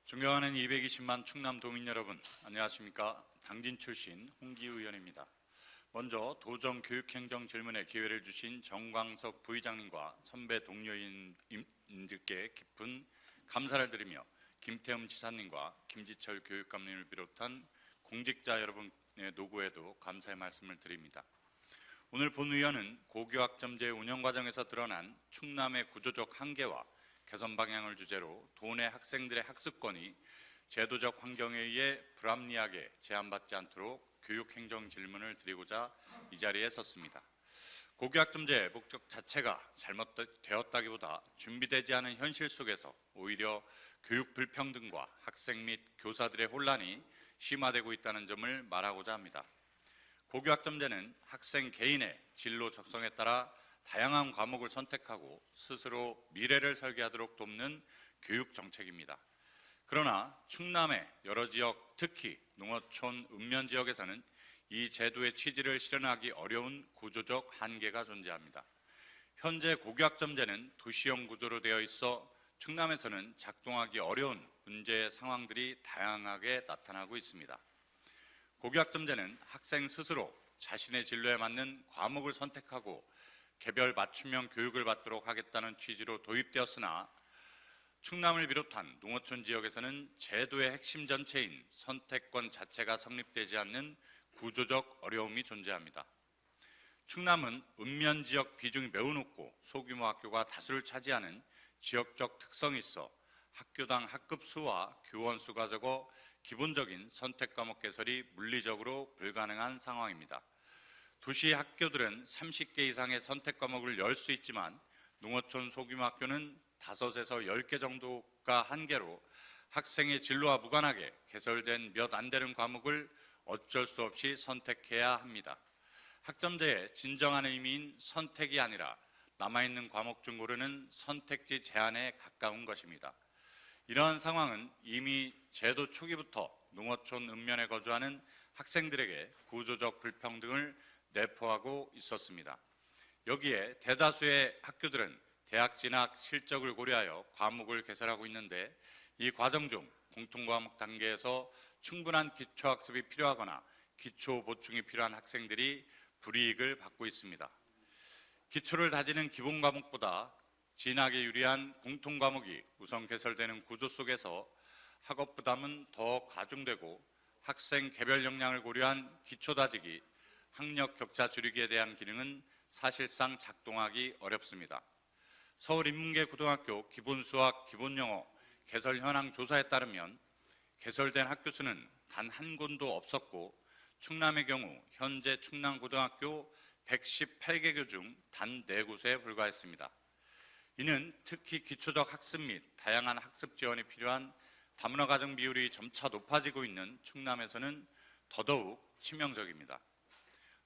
존경하는 220만 충남 도민 여러분, 안녕하십니까? 당진 출신 홍기우 의원입니다. 먼저 도정 교육행정 질문에 기회를 주신 정광석 부의장님과 선배 동료인들께 깊은 감사를 드리며 김태흠 지사님과 김지철 교육감님을 비롯한 공직자 여러분의 노고에도 감사의 말씀을 드립니다. 오늘 본의원은 고교학점제 운영 과정에서 드러난 충남의 구조적 한계와 개선 방향을 주제로 도내 학생들의 학습권이 제도적 환경에 의해 불합리하게 제한받지 않도록 교육행정 질문을 드리고자 이 자리에 섰습니다. 고교학점제 목적 자체가 잘못되었다기보다 준비되지 않은 현실 속에서 오히려 교육 불평등과 학생 및 교사들의 혼란이 심화되고 있다는 점을 말하고자 합니다. 고교학점제는 학생 개인의 진로 적성에 따라 다양한 과목을 선택하고 스스로 미래를 설계하도록 돕는 교육 정책입니다. 그러나 충남의 여러 지역, 특히 농어촌 읍면 지역에서는 이 제도의 취지를 실현하기 어려운 구조적 한계가 존재합니다. 현재 고교학점제는 도시형 구조로 되어 있어 충남에서는 작동하기 어려운 문제 상황들이 다양하게 나타나고 있습니다. 고교학점제는 학생 스스로 자신의 진로에 맞는 과목을 선택하고 개별 맞춤형 교육을 받도록 하겠다는 취지로 도입되었으나 충남을 비롯한 농어촌 지역에서는 제도의 핵심 전체인 선택권 자체가 성립되지 않는 구조적 어려움이 존재합니다. 충남은 읍면 지역 비중이 매우 높고 소규모 학교가 다수를 차지하는 지역적 특성이 있어 학교당 학급 수와 교원 수가 적어 기본적인 선택 과목 개설이 물리적으로 불가능한 상황입니다. 도시 학교들은 30개 이상의 선택 과목을 열 수 있지만 농어촌 소규모 학교는 5에서 10개 정도가 한계로 학생의 진로와 무관하게 개설된 몇 안 되는 과목을 어쩔 수 없이 선택해야 합니다. 학점제의 진정한 의미인 선택이 아니라 남아있는 과목 중 고르는 선택지 제한에 가까운 것입니다. 이러한 상황은 이미 제도 초기부터 농어촌 읍면에 거주하는 학생들에게 구조적 불평등을 내포하고 있었습니다. 여기에 대다수의 학교들은 대학 진학 실적을 고려하여 과목을 개설하고 있는데 이 과정 중 공통과목 단계에서 충분한 기초학습이 필요하거나 기초 보충이 필요한 학생들이 불이익을 받고 있습니다. 기초를 다지는 기본 과목보다 진학에 유리한 공통 과목이 우선 개설되는 구조 속에서 학업 부담은 더 가중되고 학생 개별 역량을 고려한 기초 다지기, 학력 격차 줄이기에 대한 기능은 사실상 작동하기 어렵습니다. 서울인문계 고등학교 기본수학, 기본영어 개설 현황 조사에 따르면 개설된 학교 수는 단 한 곳도 없었고 충남의 경우 현재 충남고등학교 118개교 중 단 4곳에 불과했습니다. 이는 특히 기초적 학습 및 다양한 학습 지원이 필요한 다문화 가정 비율이 점차 높아지고 있는 충남에서는 더더욱 치명적입니다.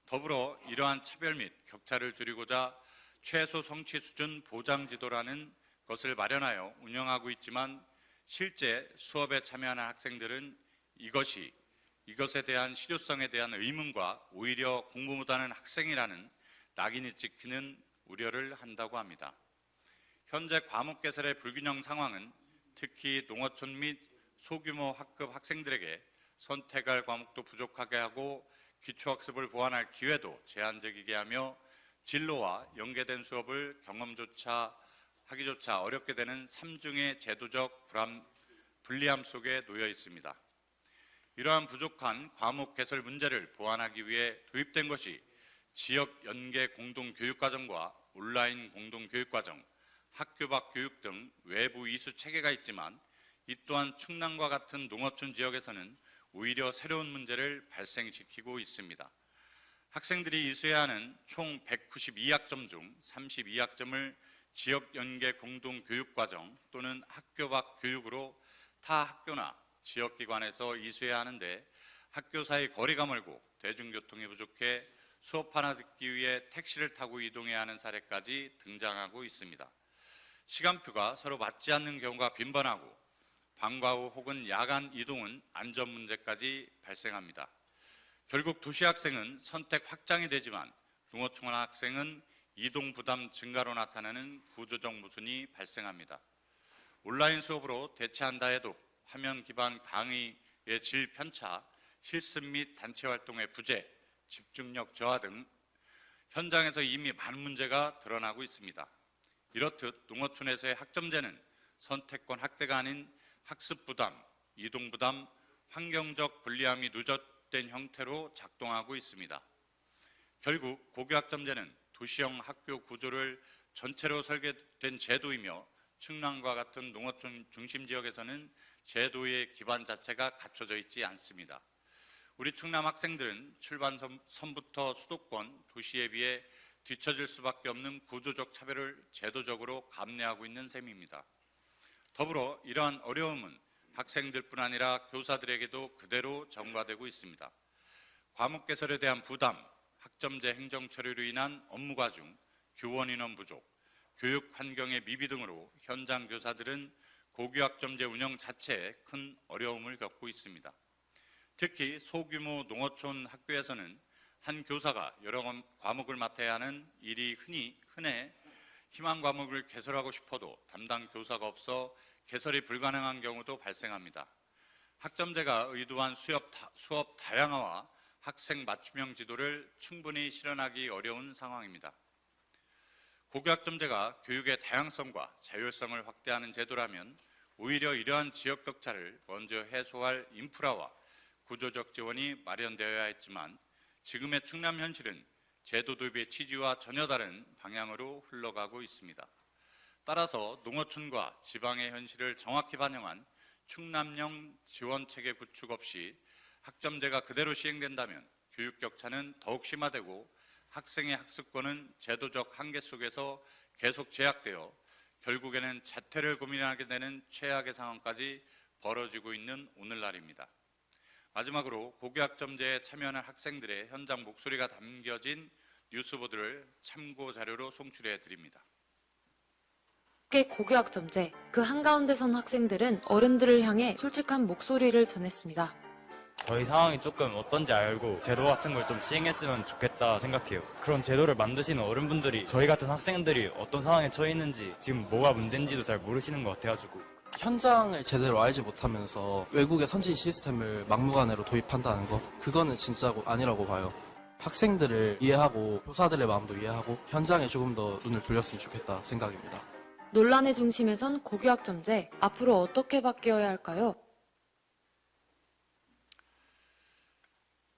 더불어 이러한 차별 및 격차를 줄이고자 최소 성취 수준 보장 지도라는 것을 마련하여 운영하고 있지만 실제 수업에 참여하는 학생들은 이것에 대한 실효성에 대한 의문과 오히려 공부 못하는 학생이라는 낙인이 찍히는 우려를 한다고 합니다. 현재 과목 개설의 불균형 상황은 특히 농어촌 및 소규모 학급 학생들에게 선택할 과목도 부족하게 하고 기초학습을 보완할 기회도 제한적이게 하며 진로와 연계된 수업을 하기조차 어렵게 되는 삼중의 제도적 불리함 속에 놓여 있습니다. 이러한 부족한 과목 개설 문제를 보완하기 위해 도입된 것이 지역 연계 공동교육과정과 온라인 공동교육과정, 학교 밖 교육 등 외부 이수 체계가 있지만 이 또한 충남과 같은 농어촌 지역에서는 오히려 새로운 문제를 발생시키고 있습니다. 학생들이 이수해야 하는 총 192학점 중 32학점을 지역 연계 공동교육과정 또는 학교 밖 교육으로 타 학교나 지역기관에서 이수해야 하는데 학교 사이 거리가 멀고 대중교통이 부족해 수업 하나 듣기 위해 택시를 타고 이동해야 하는 사례까지 등장하고 있습니다. 시간표가 서로 맞지 않는 경우가 빈번하고 방과 후 혹은 야간 이동은 안전 문제까지 발생합니다. 결국 도시 학생은 선택 확장이 되지만 농어촌 학생은 이동 부담 증가로 나타나는 구조적 모순이 발생합니다. 온라인 수업으로 대체한다 해도 화면 기반 강의의 질 편차, 실습 및 단체 활동의 부재, 집중력 저하 등 현장에서 이미 많은 문제가 드러나고 있습니다. 이렇듯 농어촌에서의 학점제는 선택권 확대가 아닌 학습 부담, 이동 부담, 환경적 불리함이 누적된 형태로 작동하고 있습니다. 결국 고교학점제는 도시형 학교 구조를 전체로 설계된 제도이며 충남과 같은 농어촌 중심 지역에서는 제도의 기반 자체가 갖춰져 있지 않습니다. 우리 충남 학생들은 출발선부터 수도권, 도시에 비해 뒤처질 수밖에 없는 구조적 차별을 제도적으로 감내하고 있는 셈입니다. 더불어 이러한 어려움은 학생들뿐 아니라 교사들에게도 그대로 전가되고 있습니다. 과목 개설에 대한 부담, 학점제 행정 처리로 인한 업무 과중, 교원 인원 부족, 교육 환경의 미비 등으로 현장 교사들은 고교학점제 운영 자체에 큰 어려움을 겪고 있습니다. 특히 소규모 농어촌 학교에서는 한 교사가 여러 과목을 맡아야 하는 일이 흔해 희망 과목을 개설하고 싶어도 담당 교사가 없어 개설이 불가능한 경우도 발생합니다. 학점제가 의도한 수업 다양화와 학생 맞춤형 지도를 충분히 실현하기 어려운 상황입니다. 고교학점제가 교육의 다양성과 자율성을 확대하는 제도라면 오히려 이러한 지역 격차를 먼저 해소할 인프라와 구조적 지원이 마련되어야 했지만 지금의 충남 현실은 제도 도입의 취지와 전혀 다른 방향으로 흘러가고 있습니다. 따라서 농어촌과 지방의 현실을 정확히 반영한 충남형 지원체계 구축 없이 학점제가 그대로 시행된다면 교육 격차는 더욱 심화되고 학생의 학습권은 제도적 한계 속에서 계속 제약되어 결국에는 자퇴를 고민하게 되는 최악의 상황까지 벌어지고 있는 오늘날입니다. 마지막으로 고교학점제에 참여하는 학생들의 현장 목소리가 담겨진 뉴스보도를 참고 자료로 송출해 드립니다. 고교학점제, 그 한가운데 선 학생들은 어른들을 향해 솔직한 목소리를 전했습니다. 저희 상황이 조금 어떤지 알고 제도 같은 걸 좀 시행했으면 좋겠다 생각해요. 그런 제도를 만드시는 어른분들이 저희 같은 학생들이 어떤 상황에 처해 있는지 지금 뭐가 문제인지도 잘 모르시는 것 같아가지고 현장을 제대로 알지 못하면서 외국의 선진 시스템을 막무가내로 도입한다는 거, 그거는 진짜 아니라고 봐요. 학생들을 이해하고 교사들의 마음도 이해하고 현장에 조금 더 눈을 돌렸으면 좋겠다 생각입니다. 논란의 중심에 선 고교학점제, 앞으로 어떻게 바뀌어야 할까요?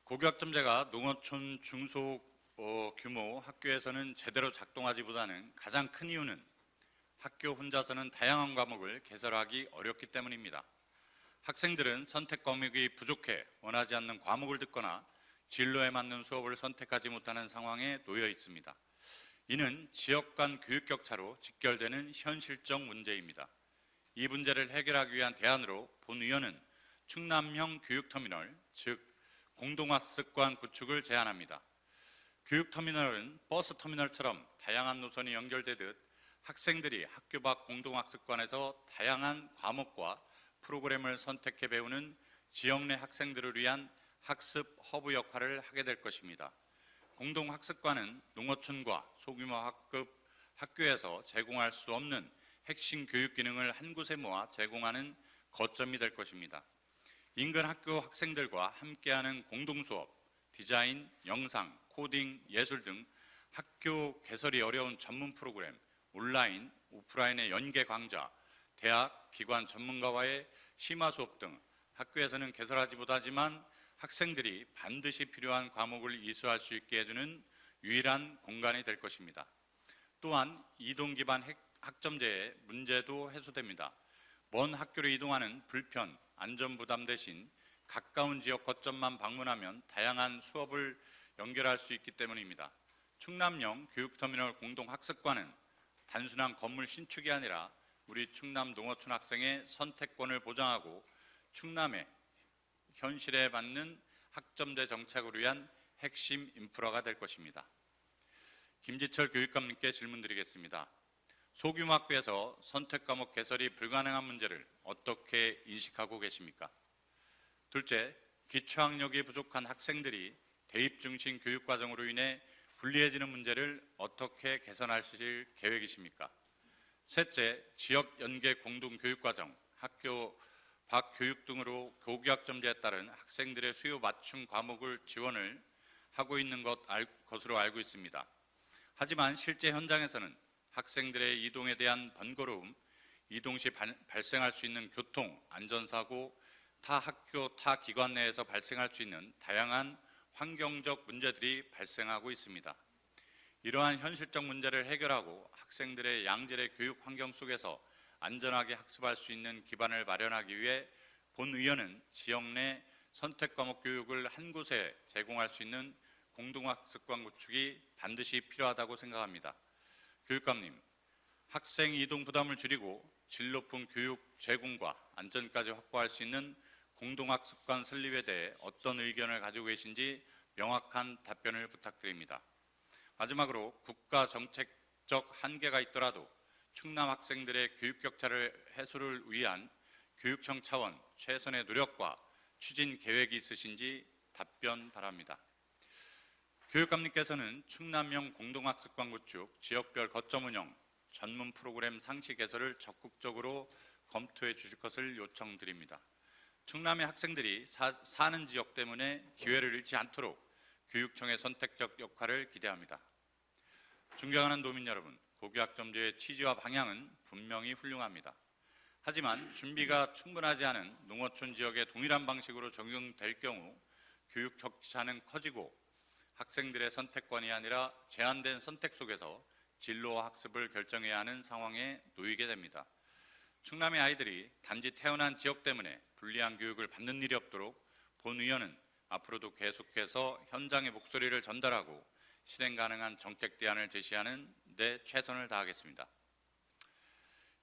고교학점제가 농어촌 중소규모 학교에서는 제대로 작동하지보다는 가장 큰 이유는 학교 혼자서는 다양한 과목을 개설하기 어렵기 때문입니다. 학생들은 선택 과목이 부족해 원하지 않는 과목을 듣거나 진로에 맞는 수업을 선택하지 못하는 상황에 놓여 있습니다. 이는 지역 간 교육 격차로 직결되는 현실적 문제입니다. 이 문제를 해결하기 위한 대안으로 본 의원은 충남형 교육터미널, 즉 공동학습관 구축을 제안합니다. 교육터미널은 버스터미널처럼 다양한 노선이 연결되듯 학생들이 학교 밖 공동학습관에서 다양한 과목과 프로그램을 선택해 배우는 지역 내 학생들을 위한 학습 허브 역할을 하게 될 것입니다. 공동학습관은 농어촌과 소규모 학교에서 제공할 수 없는 핵심 교육 기능을 한 곳에 모아 제공하는 거점이 될 것입니다. 인근 학교 학생들과 함께하는 공동수업, 디자인, 영상, 코딩, 예술 등 학교 개설이 어려운 전문 프로그램, 온라인, 오프라인의 연계 강좌, 대학, 기관 전문가와의 심화 수업 등 학교에서는 개설하지 못하지만 학생들이 반드시 필요한 과목을 이수할 수 있게 해주는 유일한 공간이 될 것입니다. 또한 이동 기반 학점제의 문제도 해소됩니다. 먼 학교로 이동하는 불편, 안전 부담 대신 가까운 지역 거점만 방문하면 다양한 수업을 연결할 수 있기 때문입니다. 충남형 교육터미널 공동학습관은 단순한 건물 신축이 아니라 우리 충남 농어촌 학생의 선택권을 보장하고 충남의 현실에 맞는 학점제 정착을 위한 핵심 인프라가 될 것입니다. 김지철 교육감님께 질문 드리겠습니다. 소규모 학교에서 선택 과목 개설이 불가능한 문제를 어떻게 인식하고 계십니까? 둘째, 기초학력이 부족한 학생들이 대입 중심 교육 과정으로 인해 불리해지는 문제를 어떻게 개선하실 계획이십니까? 셋째, 지역 연계 공동 교육 과정, 학교 과교육 등으로 교육학점제에 따른 학생들의 수요 맞춤 과목을 지원을 하고 있는 것으로 알고 있습니다. 하지만 실제 현장에서는 학생들의 이동에 대한 번거로움, 이동 시 발생할 수 있는 교통, 안전사고, 타 학교, 타 기관 내에서 발생할 수 있는 다양한 환경적 문제들이 발생하고 있습니다. 이러한 현실적 문제를 해결하고 학생들의 양질의 교육 환경 속에서 안전하게 학습할 수 있는 기반을 마련하기 위해 본 의원은 지역 내 선택 과목 교육을 한 곳에 제공할 수 있는 공동학습관 구축이 반드시 필요하다고 생각합니다. 교육감님, 학생 이동 부담을 줄이고 질 높은 교육 제공과 안전까지 확보할 수 있는 공동학습관 설립에 대해 어떤 의견을 가지고 계신지 명확한 답변을 부탁드립니다. 마지막으로 국가 정책적 한계가 있더라도 충남 학생들의 교육 격차를 해소를 위한 교육청 차원 최선의 노력과 추진 계획이 있으신지 답변 바랍니다. 교육감님께서는 충남형 공동학습관 구축, 지역별 거점 운영, 전문 프로그램 상시 개설을 적극적으로 검토해 주실 것을 요청드립니다. 충남의 학생들이 사는 지역 때문에 기회를 잃지 않도록 교육청의 선택적 역할을 기대합니다. 존경하는 도민 여러분, 고교학점제의 취지와 방향은 분명히 훌륭합니다. 하지만 준비가 충분하지 않은 농어촌 지역에 동일한 방식으로 적용될 경우 교육 격차는 커지고 학생들의 선택권이 아니라 제한된 선택 속에서 진로와 학습을 결정해야 하는 상황에 놓이게 됩니다. 충남의 아이들이 단지 태어난 지역 때문에 불리한 교육을 받는 일이 없도록 본 의원은 앞으로도 계속해서 현장의 목소리를 전달하고 실행 가능한 정책 대안을 제시하는 데 최선을 다하겠습니다.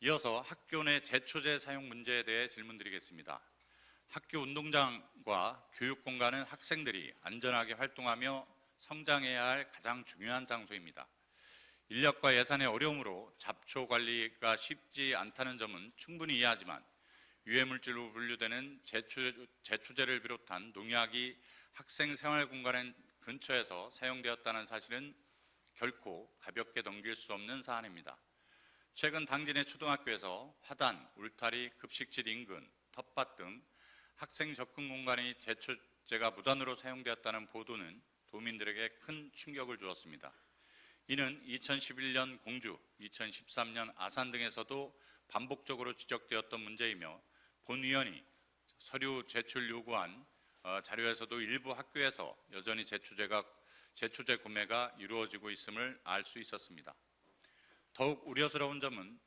이어서 학교 내 제초제 사용 문제에 대해 질문드리겠습니다. 학교 운동장과 교육 공간은 학생들이 안전하게 활동하며 성장해야 할 가장 중요한 장소입니다. 인력과 예산의 어려움으로 잡초 관리가 쉽지 않다는 점은 충분히 이해하지만 유해물질로 분류되는 제초제를 비롯한 농약이 학생 생활 공간 근처에서 사용되었다는 사실은 결코 가볍게 넘길 수 없는 사안입니다. 최근 당진의 초등학교에서 화단, 울타리, 급식실 인근, 텃밭 등 학생 접근 공간이 제초제가 무단으로 사용되었다는 보도는 도민들에게 큰 충격을 주었습니다. 이는 2011년 공주, 2013년 아산 등에서도 반복적으로 지적되었던 문제이며 본 의원이 서류 제출 요구한 자료에서도 일부 학교에서 여전히 제초제 구매가 이루어지고 있음을 알 수 있었습니다. 더욱 우려스러운 점은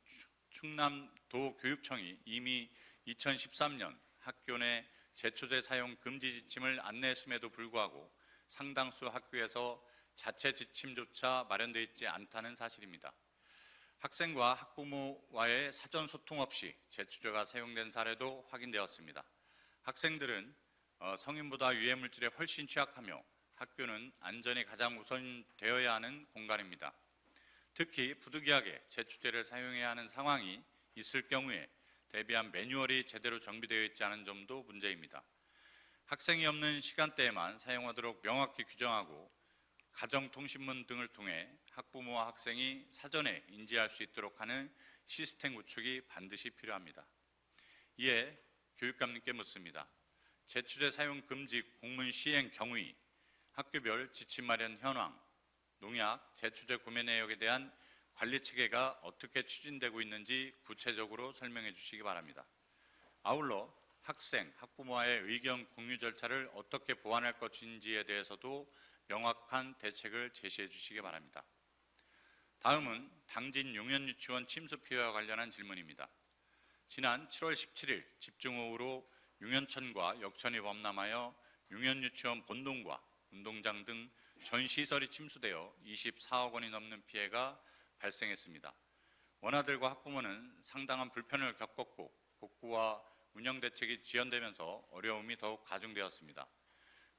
충남도 교육청이 이미 2013년 학교 내 제초제 사용 금지 지침을 안내했음에도 불구하고 상당수 학교에서 자체 지침조차 마련되어 있지 않다는 사실입니다. 학생과 학부모와의 사전 소통 없이 제초제가 사용된 사례도 확인되었습니다. 학생들은 성인보다 유해물질에 훨씬 취약하며 학교는 안전이 가장 우선되어야 하는 공간입니다. 특히 부득이하게 제초제를 사용해야 하는 상황이 있을 경우에 대비한 매뉴얼이 제대로 정비되어 있지 않은 점도 문제입니다. 학생이 없는 시간대에만 사용하도록 명확히 규정하고 가정통신문 등을 통해 학부모와 학생이 사전에 인지할 수 있도록 하는 시스템 구축이 반드시 필요합니다. 이에 교육감님께 묻습니다. 제초제 사용 금지 공문 시행 경위, 학교별 지침 마련 현황, 농약, 제초제 구매 내역에 대한 관리 체계가 어떻게 추진되고 있는지 구체적으로 설명해 주시기 바랍니다. 아울러 학생, 학부모와의 의견 공유 절차를 어떻게 보완할 것인지에 대해서도 명확한 대책을 제시해 주시기 바랍니다. 다음은 당진 용현유치원 침수 피해와 관련한 질문입니다. 지난 7월 17일 집중호우로 용현천과 역천이 범람하여 용현유치원 본동과 운동장 등 전 시설이 침수되어 24억 원이 넘는 피해가 발생했습니다. 원아들과 학부모는 상당한 불편을 겪었고 복구와 운영 대책이 지연되면서 어려움이 더욱 가중되었습니다.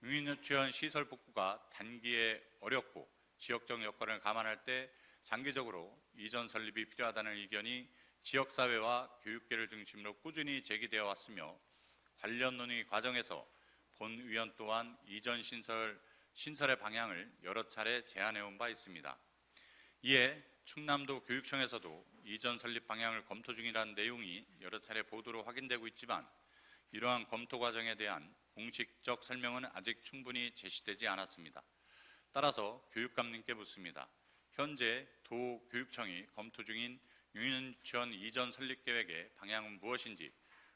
용현유치원 시설 복구가 단기에 어렵고 지역적 여건을 감안할 때 장기적으로 이전 설립이 필요하다는 의견이 지역사회와 교육계를 중심으로 꾸준히 제기되어 왔으며 관련 논의 과정에서 본 의원 또한 이전 신설의 방향을 여러 차례 제안해온 바 있습니다. 이에 충남도 교육청에서도 이전 설립 방향을 검토 중이라는 내용이 여러 차례 보도로 확인되고 있지만 이러한 검토 과정에 대한 공식적 설명은 아직 충분히 제시되지 않았습니다. 따라서 교육감님께 묻습니다. 현재 도교육청이 검토 중인 유치원 이전 설립 계획의 방향은 무엇인지,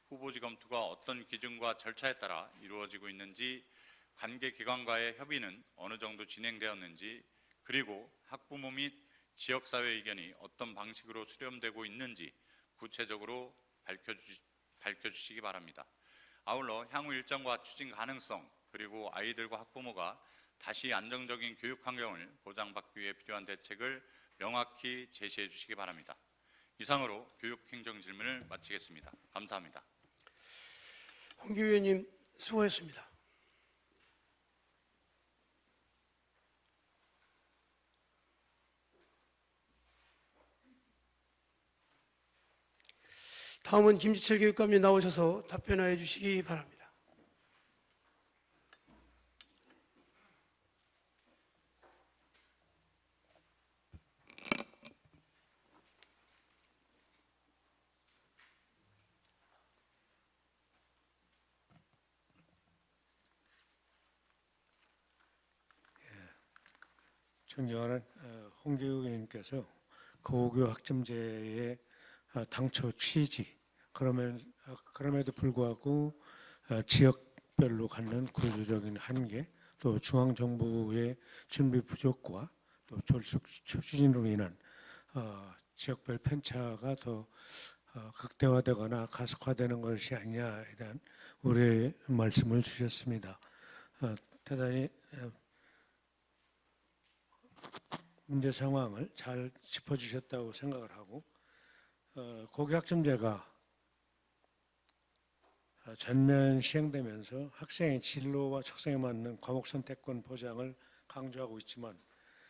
후보지 검토가 어떤 기준과 절차에 따라 이루어지고 있는지, 관계 기관과의 협의는 어느 정도 진행되었는지, 그리고 학부모 및 지역사회 의견이 어떤 방식으로 수렴되고 있는지 구체적으로 밝혀주시기 바랍니다. 아울러 향후 일정과 추진 가능성, 그리고 아이들과 학부모가 다시 안정적인 교육 환경을 보장받기 위해 필요한 대책을 명확히 제시해 주시기 바랍니다. 이상으로 교육행정 질문을 마치겠습니다. 감사합니다. 홍기 의원님 수고했습니다. 다음은 김지철 교육감님 나오셔서 답변해 주시기 바랍니다. 존경하는 홍기욱 의원님께서 고교 학점제의 당초 취지, 그럼에도 불구하고 지역별로 갖는 구조적인 한계, 또 중앙정부의 준비 부족과 또 졸속 추진으로 인한 지역별 편차가 더 극대화되거나 가속화되는 것이 아니냐에 대한 우려의 말씀을 주셨습니다. 대단히 문제 상황을 잘 짚어주셨다고 생각을 하고, 고교 학점제가 전면 시행되면서 학생의 진로와 적성에 맞는 과목 선택권 보장을 강조하고 있지만,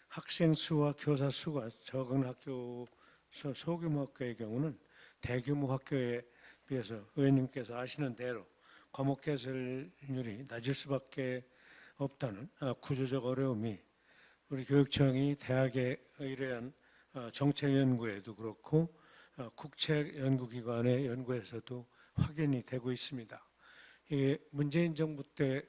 학생 수와 교사 수가 적은 학교, 소규모 학교의 경우는 대규모 학교에 비해서 의원님께서 아시는 대로 과목 개설률이 낮을 수밖에 없다는 구조적 어려움이 우리 교육청이 대학에 의뢰한 정책 연구에도 그렇고 국책 연구기관의 연구에서도 확인이 되고 있습니다. 이게 문재인 정부 때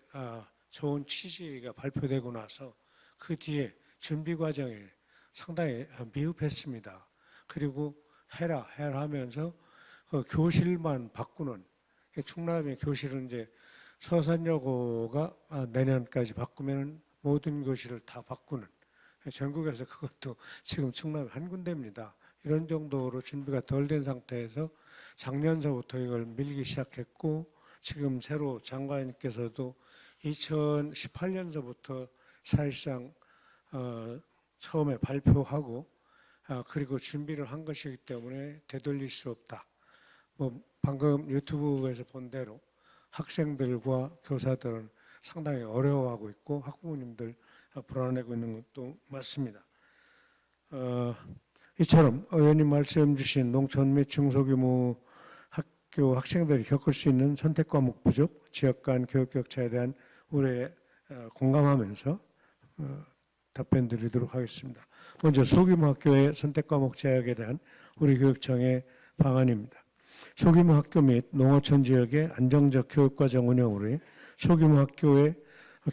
좋은 취지가 발표되고 나서 그 뒤에 준비 과정에 상당히 미흡했습니다. 그리고 해라 하면서 그 교실만 바꾸는, 충남의 교실은 이제 서산여고가 내년까지 바꾸면 모든 교실을 다 바꾸는, 전국에서 그것도 지금 충남 한 군데입니다. 이런 정도로 준비가 덜 된 상태에서 작년서부터 이걸 밀기 시작했고, 지금 새로 장관님께서도 2018년서부터 사실상 처음에 발표하고 그리고 준비를 한 것이기 때문에 되돌릴 수 없다. 방금 유튜브에서 본 대로 학생들과 교사들은 상당히 어려워하고 있고 학부모님들 불안해하고 있는 것도 맞습니다. 이처럼 의원님 말씀 주신 농촌 및 중소규모 학교 학생들이 겪을 수 있는 선택 과목 부족, 지역 간 교육 격차에 대한 우려에 공감하면서 답변 드리도록 하겠습니다. 먼저 소규모 학교의 선택 과목 제약에 대한 우리 교육청의 방안입니다. 소규모 학교 및 농어촌 지역의 안정적 교육과정 운영으로 해 소규모 학교의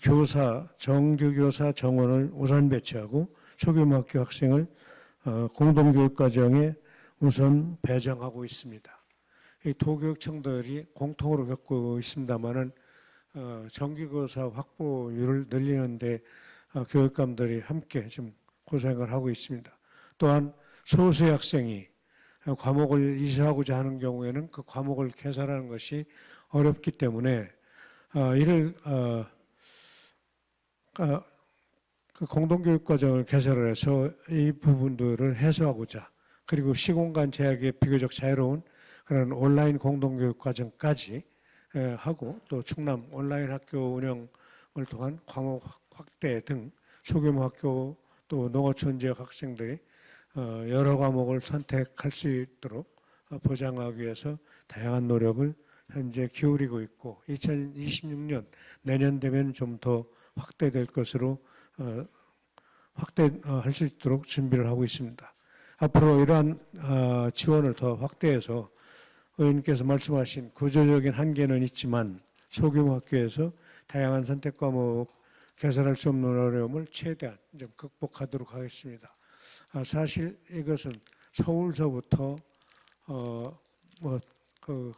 교사, 정규교사 정원을 우선 배치하고 소규모 학교 학생을 공동교육과정에 우선 배정하고 있습니다. 이 도교육청들이 공통으로 겪고 있습니다만은 정규교사 확보율을 늘리는데 교육감들이 함께 지금 고생을 하고 있습니다. 또한 소수의 학생이 과목을 이수하고자 하는 경우에는 그 과목을 개설하는 것이 어렵기 때문에 이를 그 공동교육과정을 개설을 해서 이 부분들을 해소하고자, 그리고 시공간 제약의 비교적 자유로운 그런 온라인 공동교육과정까지 하고, 또 충남 온라인 학교 운영을 통한 과목 확대 등 소규모 학교 또 농어촌 지역 학생들이 여러 과목을 선택할 수 있도록 보장하기 위해서 다양한 노력을 현재 기울이고 있고, 2026년 내년 되면 좀 더 확대될 것으로 확대할 수 있도록 준비를 하고 있습니다. 앞으로 이러한 지원을 더 확대해서 의원님께서 말씀하신 구조적인 한계는 있지만 소규모 학교에서 다양한 선택 과목 개설할 수 없는 어려움을 최대한 좀 극복하도록 하겠습니다. 사실 이것은 서울서부터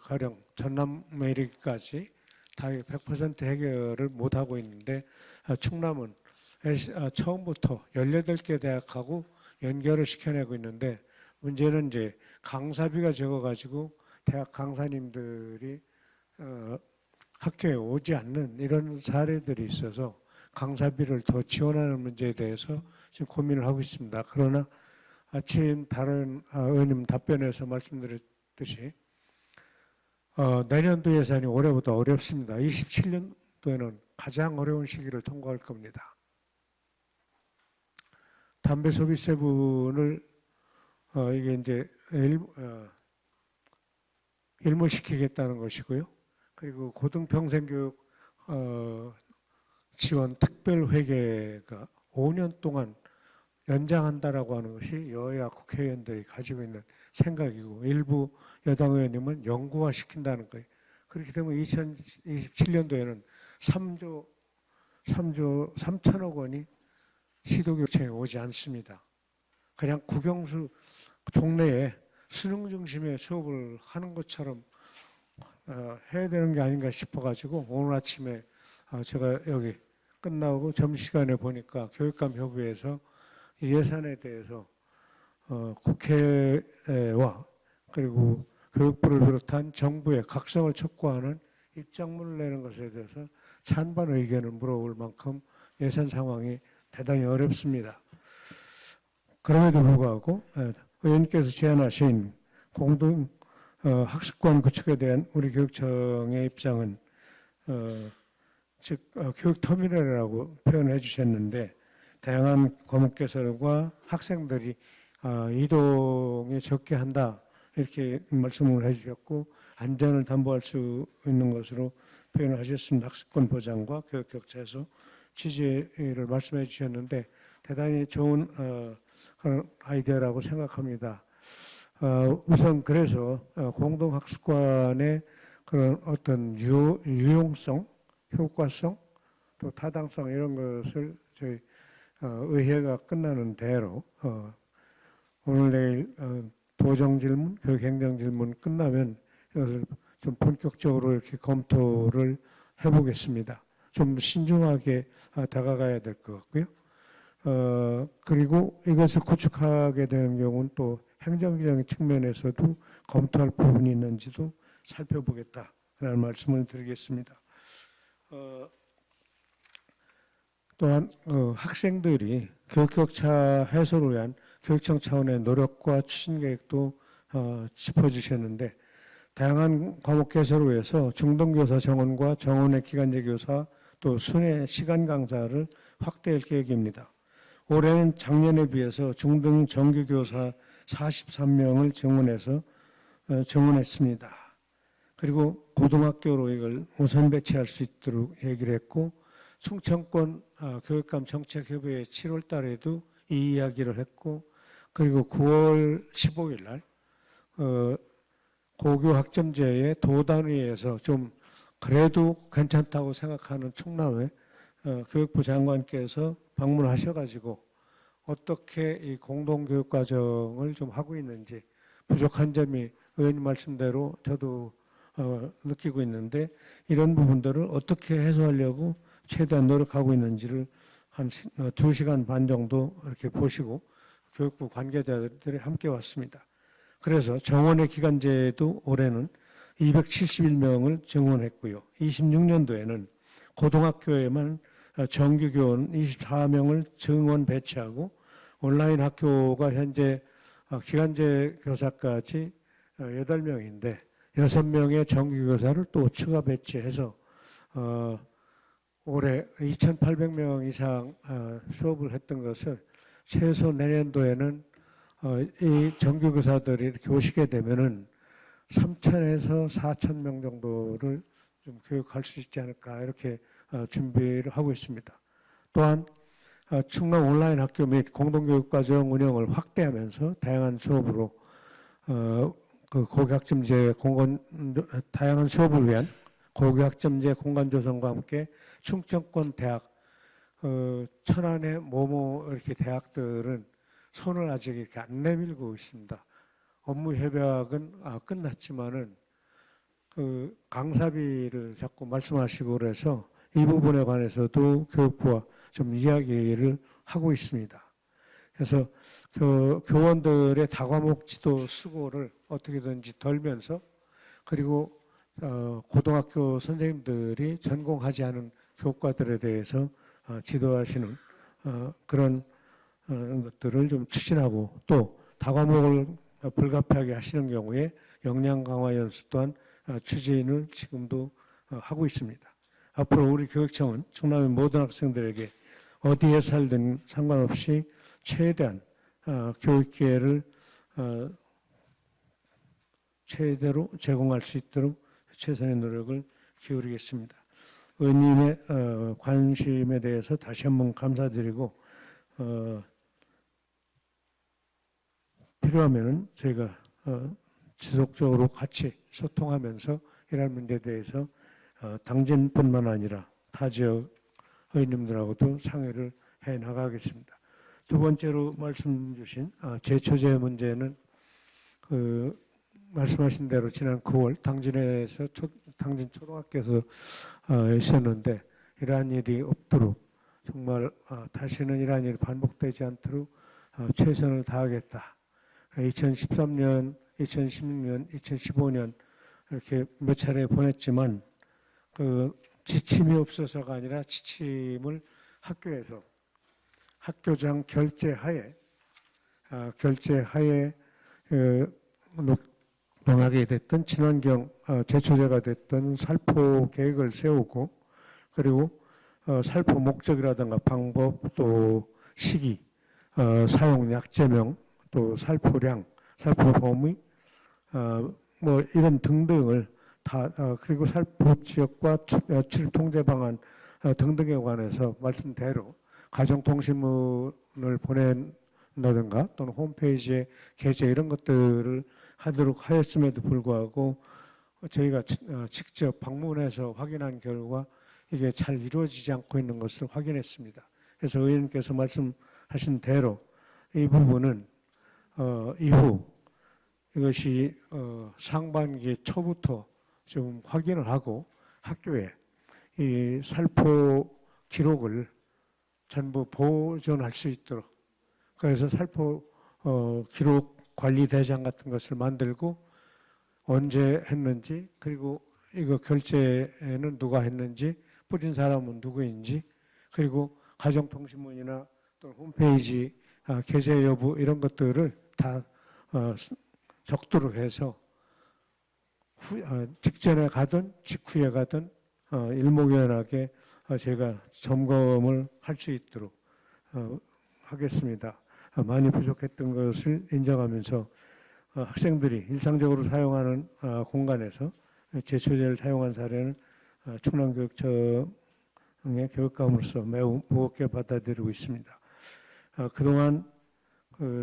가령 전남 내리기까지 다 100% 해결을 못 하고 있는데 충남은 처음부터 18개 대학하고 연결을 시켜내고 있는데 문제는 이제 강사비가 적어가지고 대학 강사님들이 학교에 오지 않는 이런 사례들이 있어서 강사비를 더 지원하는 문제에 대해서 지금 고민을 하고 있습니다. 그러나 아침 다른 의원님 답변에서 말씀드렸듯이 내년도 예산이 올해보다 어렵습니다. 27년도에는 가장 어려운 시기를 통과할 겁니다. 담배 소비세분을 이게 이제 일몰시키겠다는 것이고요. 그리고 고등평생교육 지원 특별회계가 5년 동안 연장한다라고 하는 것이 여야 국회의원들이 가지고 있는 생각이고 일부 여당 의원님은 영구화시킨다는 거예요. 그렇게 되면 2027년도에는 3조 3천억 원이 시도교육청에 오지 않습니다. 그냥 국영수 종래에 수능 중심의 수업을 하는 것처럼 해야 되는 게 아닌가 싶어가지고 오늘 아침에 제가 여기 끝나고 점심시간에 보니까 교육감 협의회에서 예산에 대해서 국회와 그리고 교육부를 비롯한 정부의 각성을 촉구하는 입장문을 내는 것에 대해서 찬반 의견을 물어볼 만큼 예산 상황이 대단히 어렵습니다. 그럼에도 불구하고 의원님께서 제안하신 공동 학습관 구축에 대한 우리 교육청의 입장은 즉 교육 터미널이라고 표현해 주셨는데 다양한 과목 개설과 학생들이 이동이 적게 한다 이렇게 말씀을 해주셨고 안전을 담보할 수 있는 것으로 표현을 하셨습니다. 학습권 보장과 교육 격차 해소 취지를 말씀해 주셨는데 대단히 좋은 그런 아이디어라고 생각합니다. 우선 그래서 공동학습관의 그런 어떤 유용성, 효과성, 또 타당성 이런 것을 저희 의회가 끝나는 대로 오늘 내일 도정질문, 교육행정질문 끝나면 이것을 좀 본격적으로 이렇게 검토를 해보겠습니다. 좀 신중하게 다가가야 될 것 같고요. 그리고 이것을 구축하게 되는 경우는 또 행정적인 측면에서도 검토할 부분이 있는지도 살펴보겠다라는 말씀을 드리겠습니다. 또한 학생들이 교육격차 해소를 위한 교육청 차원의 노력과 추진 계획도 짚어주셨는데 다양한 과목 개설을 위해서 중등교사 정원과 정원의 기간제 교사 또 순회 시간 강사를 확대할 계획입니다. 올해는 작년에 비해서 중등 정규교사 43명을 정원했습니다. 그리고 고등학교로 이걸 우선 배치할 수 있도록 얘기를 했고 충청권 교육감 정책협의회 7월 달에도 이 이야기를 했고 그리고 9월 15일 날 고교 학점제의 도단위에서 좀 그래도 괜찮다고 생각하는 충남의 교육부 장관께서 방문하셔가지고 어떻게 이 공동교육과정을 좀 하고 있는지 부족한 점이 의원님 말씀대로 저도 느끼고 있는데 이런 부분들을 어떻게 해소하려고 최대한 노력하고 있는지를 한 2시간 반 정도 이렇게 보시고 교육부 관계자들이 함께 왔습니다. 그래서 정원의 기간제도 올해는 271명을 정원했고요. 26년도에는 고등학교에만 정규교원 24명을 정원 배치하고 온라인 학교가 현재 기간제 교사까지 8명인데 6명의 정규교사를 또 추가 배치해서 올해 2,800명 이상 수업을 했던 것을 최소 내년도에는 이 정규교사들이 이렇게 오시게 되면은 3,000에서 4,000명 정도를 좀 교육할 수 있지 않을까 이렇게 준비를 하고 있습니다. 또한 충남 온라인 학교 및 공동교육과정 운영을 확대하면서 다양한 수업으로 그 고교학점제 다양한 수업을 위한 고교학점제 공간 조성과 함께 충청권 대학, 천안의 모모 이렇게 대학들은 손을 아직 이렇게 안 내밀고 있습니다. 업무 협약은 끝났지만은 그 강사비를 자꾸 말씀하시고 그래서 이 부분에 관해서도 교육부와 좀 이야기를 하고 있습니다. 그래서 교원들의 다과목 지도 수고를 어떻게든지 덜면서 그리고 고등학교 선생님들이 전공하지 않은 교과들에 대해서 지도하시는 그런 것들을 좀 추진하고 또 다과목을 불가피하게 하시는 경우에 역량 강화 연수 또한 추진을 지금도 하고 있습니다. 앞으로 우리 교육청은 충남의 모든 학생들에게 어디에 살든 상관없이 최대한 교육 기회를 최대로 제공할 수 있도록 최선의 노력을 기울이겠습니다. 의원님의 관심에 대해서 다시 한번 감사드리고 필요하면은 저희가 지속적으로 같이 소통하면서 이러한 문제에 대해서 당진뿐만 아니라 타 지역 의원님들하고도 상의를 해 나가겠습니다. 두 번째로 말씀 주신 제초제 문제는 말씀하신 대로 지난 9월 당진에서 당진 초등학교에서 있었는데 이러한 일이 없도록 정말 다시는 이러한 일이 반복되지 않도록 최선을 다하겠다. 2013년, 2016년, 2015년 이렇게 몇 차례 보냈지만 그 지침이 없어서가 아니라 지침을 학교에서 학교장 결재하에 농약이 됐든 친환경 제초제가 됐든 살포 계획을 세우고 그리고 살포 목적이라든가 방법 또 시기 사용 약제명 또 살포량 살포 범위 뭐 이런 등등을 다 그리고 살포 지역과 출입 통제 방안 등등에 관해서 말씀대로 가정통신문을 보낸다든가 또는 홈페이지에 게재 이런 것들을 하도록 하였음에도 불구하고 저희가 직접 방문해서 확인한 결과 이게 잘 이루어지지 않고 있는 것을 확인했습니다. 그래서 의원님께서 말씀하신 대로 이 부분은 이후 이것이 상반기 초부터 좀 확인을 하고 학교에 이 살포 기록을 전부 보존할 수 있도록 그래서 살포 기록 관리 대장 같은 것을 만들고 언제 했는지 그리고 이거 결제는 누가 했는지 뿌린 사람은 누구인지 그리고 가정통신문이나 또 홈페이지 게재 여부 이런 것들을 다 적도록 해서 직전에 가든 직후에 가든 일목요연하게 제가 점검을 할 수 있도록 하겠습니다. 많이 부족했던 것을 인정하면서 학생들이 일상적으로 사용하는 공간에서 제초제를 사용한 사례는 충남교육청의 교육감으로서 매우 무겁게 받아들이고 있습니다. 그동안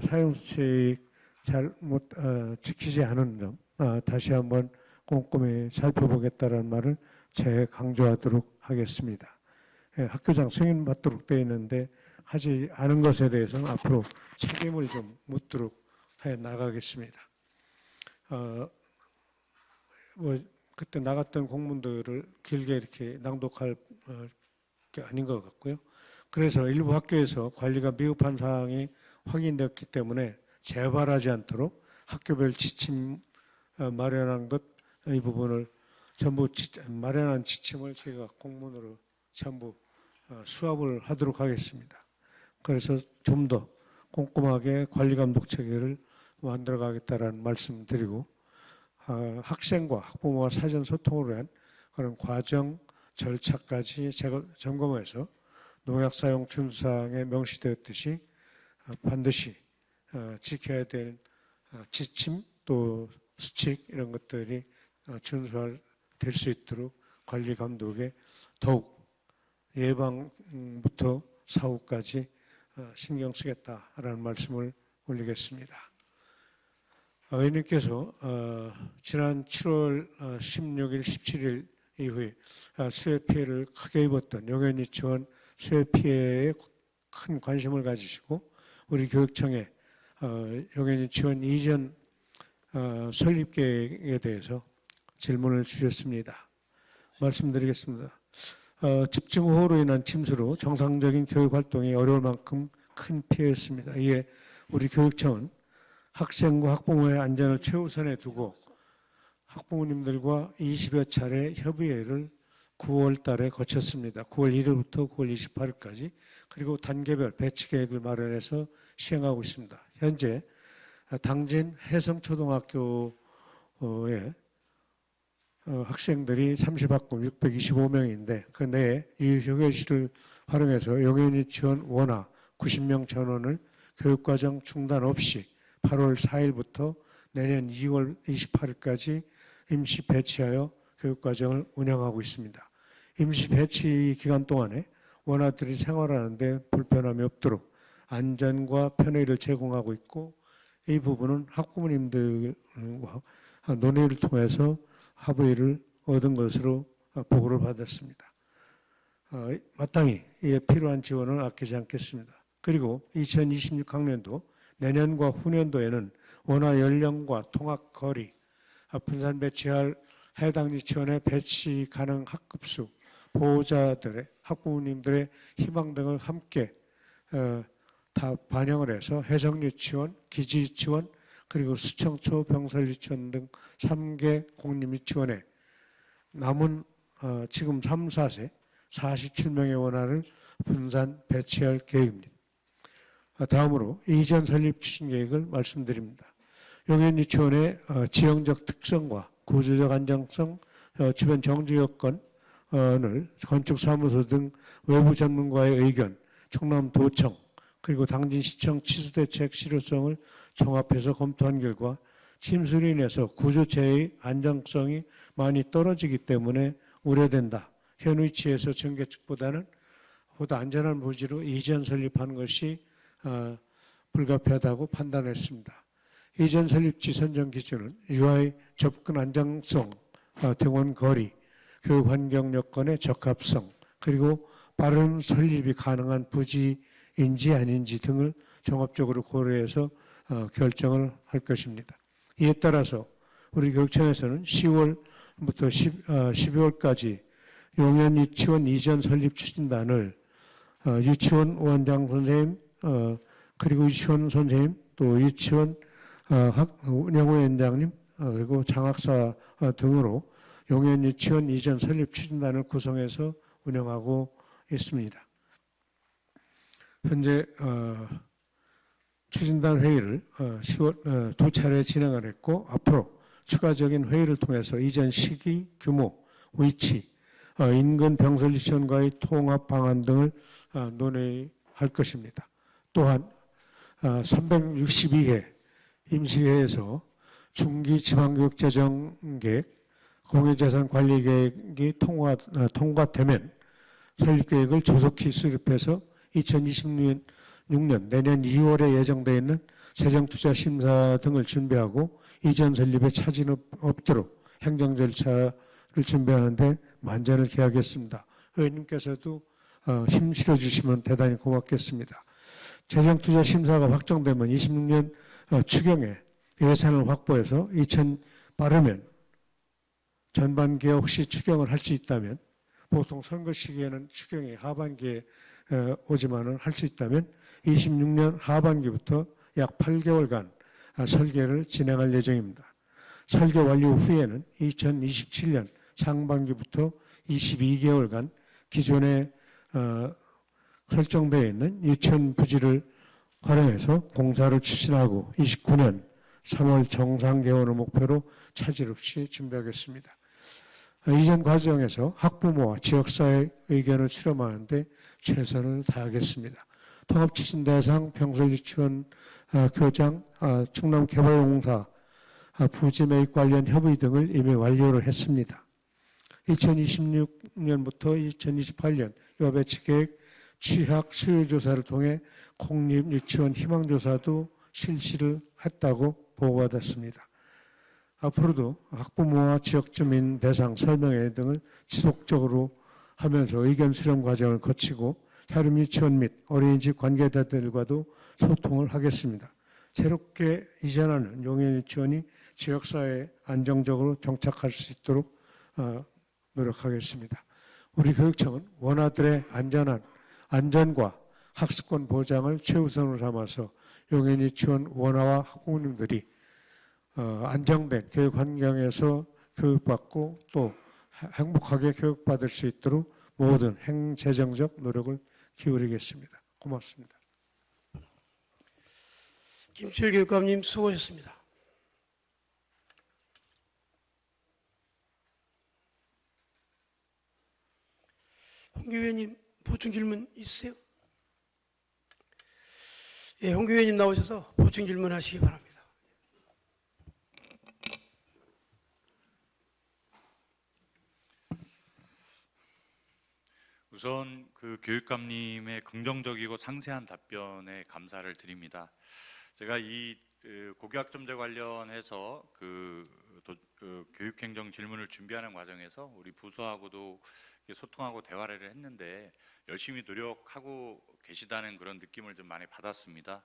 사용수칙 잘 못 지키지 않은 점 다시 한번 꼼꼼히 살펴보겠다는 말을 재강조하도록 하겠습니다. 학교장 승인받도록 되어 있는데 하지 않은 것에 대해서는 앞으로 책임을 좀 묻도록 해 나가겠습니다. 뭐 그때 나갔던 공문들을 길게 이렇게 낭독할 게 아닌 것 같고요. 그래서 일부 학교에서 관리가 미흡한 사항이 확인되었기 때문에 재발하지 않도록 학교별 지침 마련한 것 이 부분을 전부 마련한 지침을 제가 공문으로 전부 수합을 하도록 하겠습니다. 그래서 좀 더 꼼꼼하게 관리감독 체계를 만들어 가겠다는 말씀 드리고 학생과 학부모와 사전 소통을 위한 그런 과정 절차까지 점검해서 농약 사용 준수사항에 명시되었듯이 반드시 지켜야 될 지침 또 수칙 이런 것들이 준수될 수 있도록 관리 감독에 더욱 예방부터 사후까지 신경 쓰겠다라는 말씀을 올리겠습니다. 의원님께서 지난 7월 16일, 17일 이후에 수해 피해를 크게 입었던 용현 유치원 수해 피해에 큰 관심을 가지시고 우리 교육청에 용현 유치원 이전 설립 계획에 대해서 질문을 주셨습니다. 말씀드리겠습니다. 집중호우로 인한 침수로 정상적인 교육 활동이 어려울 만큼 큰 피해였습니다. 이에 우리 교육청은 학생과 학부모의 안전을 최우선에 두고 학부모님들과 20여 차례 협의회를 9월 달에 거쳤습니다. 9월 1일부터 9월 28일까지. 그리고 단계별 배치 계획을 마련해서 시행하고 있습니다. 현재 당진 해성초등학교에 학생들이 30학급 625명인데 그 내에 유휴교실을 활용해서 용현 유치원 원화 90명 전원을 교육과정 중단 없이 8월 4일부터 내년 2월 28일까지 임시 배치하여 교육과정을 운영하고 있습니다. 임시 배치 기간 동안에 원아들이 생활하는데 불편함이 없도록 안전과 편의를 제공하고 있고 이 부분은 학부모님들과 논의를 통해서 합의를 얻은 것으로 보고를 받았습니다. 마땅히 이에 필요한 지원을 아끼지 않겠습니다. 그리고 2026학년도 내년과 후년도에는 원화 연령과 통학 거리, 분산 배치할 해당 유치원의 배치 가능 학급수, 보호자들의 학부모님들의 희망 등을 함께 다 반영을 해서 해성유치원, 기지유치원, 그리고 수청초 병설유치원 등 3개 공립유치원에 남은 지금 3, 4세 47명의 원화를 분산 배치할 계획입니다. 다음으로 이전 설립 추진 계획을 말씀드립니다. 용현 유치원의 지형적 특성과 구조적 안정성, 주변 정주 여건을 건축사무소 등 외부 전문가의 의견, 충남도청 그리고 당진시청 취수대책 실효성을 종합해서 검토한 결과 침수로 인해서 구조체의 안정성이 많이 떨어지기 때문에 우려된다. 현 위치에서 전개축보다는 보다 안전한 부지로 이전 설립하는 것이 불가피하다고 판단했습니다. 이전 설립지 선정 기준은 UI 접근 안정성, 등원 거리, 교육 환경 여건의 적합성, 그리고 빠른 설립이 가능한 부지인지 아닌지 등을 종합적으로 고려해서 결정을 할 것입니다. 이에 따라서 우리 교육청에서는 10월부터 12월까지 용현 유치원 이전 설립 추진단을 유치원 원장 선생님, 그리고 유치원 선생님, 또 유치원 운영위원장님, 그리고 장학사 등으로 용현 유치원 이전 설립 추진단을 구성해서 운영하고 있습니다. 현재 추진단 회의를 10월 2차례 진행을 했고 앞으로 추가적인 회의를 통해서 이전 시기, 규모, 위치, 인근 병설 유치원과의 통합 방안 등을 논의할 것입니다. 또한 362회 임시회에서 중기 지방교육재정계획, 공유재산 관리계획이 통과되면 설립계획을 조속히 수립해서 2026년 내년 2월에 예정되어 있는 재정투자심사 등을 준비하고 이전 설립에 차질 없도록 행정 절차를 준비하는데 만전을 기하겠습니다. 의원님께서도 힘 실어주시면 대단히 고맙겠습니다. 재정투자심사가 확정되면 26년 추경에 예산을 확보해서 빠르면 전반기에 혹시 추경을 할 수 있다면 보통 선거 시기에는 추경이 하반기에 오지만은 할 수 있다면 26년 하반기부터 약 8개월간 설계를 진행할 예정입니다. 설계 완료 후에는 2027년 상반기부터 22개월간 기존에 설정되어 있는 유치원 부지를 활용해서 공사를 추진하고 29년 3월 정상 개원을 목표로 차질 없이 준비하겠습니다. 이전 과정에서 학부모와 지역사회 의견을 수렴하는데 최선을 다하겠습니다. 통합추진 대상 병설유치원 교장, 충남개발공사 부지 매입 관련 협의 등을 이미 완료를 했습니다. 2026년부터 2028년 여배치 계획 취학 수요조사를 통해 공립유치원 희망조사도 실시를 했다고 보고받았습니다. 앞으로도 학부모와 지역주민 대상 설명회 등을 지속적으로 하면서 의견 수렴 과정을 거치고 사립 유치원 및 어린이집 관계자들과도 소통을 하겠습니다. 새롭게 이전하는 용인 유치원이 지역사회에 안정적으로 정착할 수 있도록 노력하겠습니다. 우리 교육청은 원아들의 안전과 학습권 보장을 최우선으로 삼아서 용인 유치원 원아와 학부모님들이 안정된 교육 환경에서 교육받고 또 행복하게 교육받을 수 있도록 모든 행재정적 노력을 기울이겠습니다. 고맙습니다. 김철 교육감님 수고하셨습니다. 홍 교수님 보충 질문 있으세요? 예, 홍 교수님 나오셔서 보충 질문하시기 바랍니다. 우선 그 교육감님의 긍정적이고 상세한 답변에 감사를 드립니다. 제가 이 고교학점제 관련해서 교육행정 질문을 준비하는 과정에서 우리 부서하고도 소통하고 대화를 했는데 열심히 노력하고 계시다는 그런 느낌을 좀 많이 받았습니다.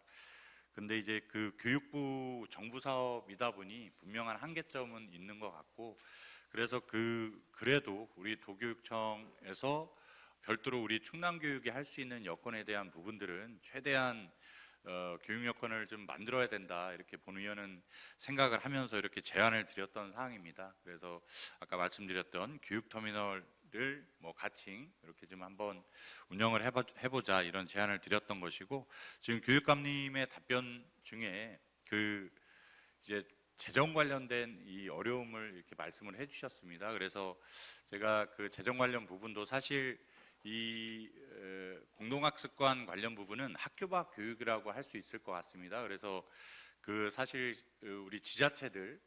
근데 이제 그 교육부 정부 사업이다 보니 분명한 한계점은 있는 것 같고, 그래서 그래도 우리 도교육청에서 별도로 우리 충남교육이 할 수 있는 여건에 대한 부분들은 최대한 교육 여건을 좀 만들어야 된다, 이렇게 본 의원은 생각을 하면서 이렇게 제안을 드렸던 사항입니다. 그래서 아까 말씀드렸던 교육터미널을 가칭 이렇게 좀 한번 운영을 해보자, 이런 제안을 드렸던 것이고, 지금 교육감님의 답변 중에 이제 재정 관련된 이 어려움을 이렇게 말씀을 해주셨습니다. 그래서 제가 그 재정 관련 부분도 사실 이 공동학습관 관련 부분은 학교 밖 교육이라고 할 수 있을 것 같습니다. 그래서 사실 우리 지자체들,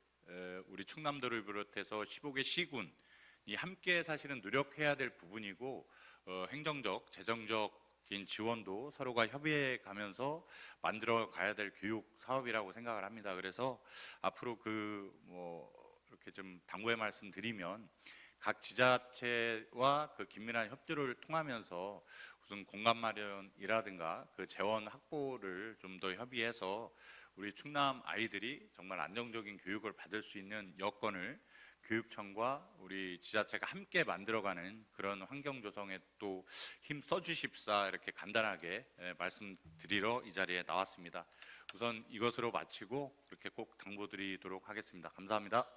우리 충남도를 비롯해서 15개 시군이 함께 사실은 노력해야 될 부분이고, 행정적, 재정적인 지원도 서로가 협의해 가면서 만들어 가야 될 교육 사업이라고 생각을 합니다. 그래서 앞으로 이렇게 좀 당부의 말씀 드리면, 각 지자체와 긴밀한 협조를 통하면서 우선 공간 마련이라든가 재원 확보를 좀 더 협의해서 우리 충남 아이들이 정말 안정적인 교육을 받을 수 있는 여건을 교육청과 우리 지자체가 함께 만들어가는 그런 환경 조성에 또 힘 써주십사, 이렇게 간단하게 말씀드리러 이 자리에 나왔습니다. 우선 이것으로 마치고 그렇게 꼭 당부드리도록 하겠습니다. 감사합니다.